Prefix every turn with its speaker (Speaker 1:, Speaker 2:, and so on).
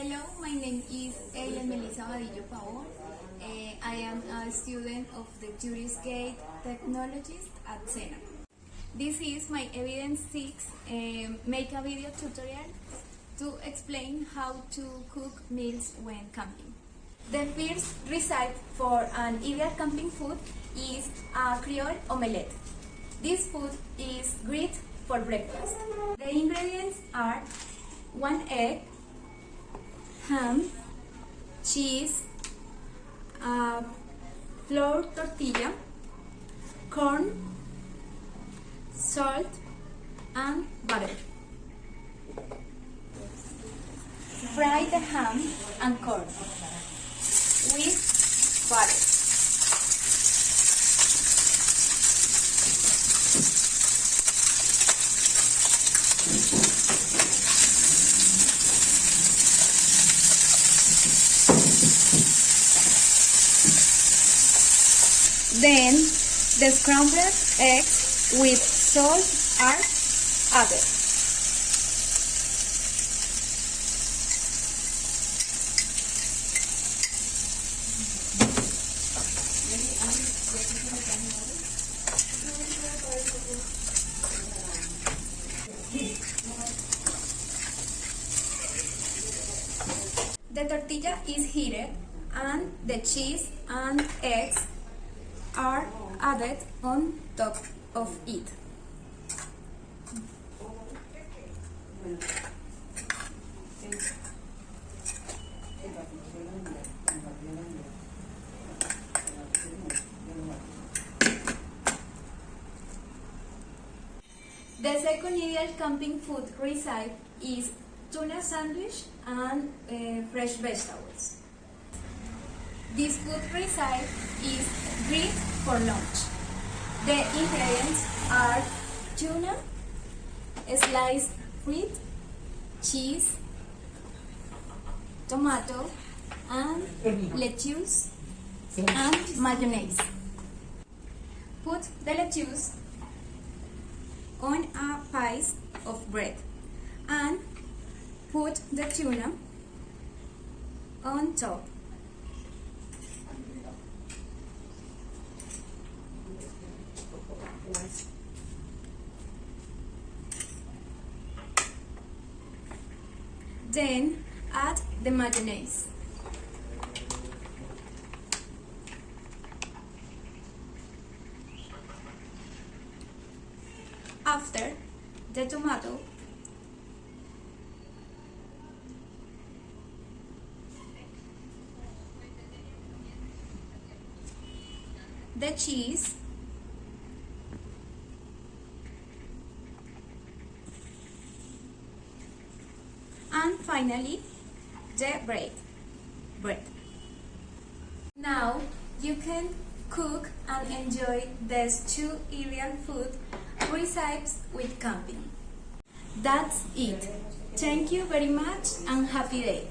Speaker 1: Hello, my name is Eileen Melissa Vadillo Pavón. I am a student of the Tourist Gate Technologist at SENA. This is my Evidence 6 make a video tutorial to explain how to cook meals when camping. The first recipe for an ideal camping food is a Creole omelette. This food is great for breakfast. The ingredients are 1 egg, ham, cheese, flour tortilla, corn, salt, and butter. Fry the ham and corn with butter. Then the scrambled eggs with salt are added. The tortilla is heated and the cheese and eggs are added on top of it. The second ideal camping food recipe is tuna sandwich and fresh vegetables. This food recipe is great for lunch. The ingredients are tuna, sliced fruit, cheese, tomato, and lettuce, and mayonnaise. Put the lettuce on a piece of bread and put the tuna on top. Then add the mayonnaise. After, the tomato, the cheese, and finally the bread. Now you can cook and enjoy these two ideal food recipes with camping. That's it. Thank you very much and happy day.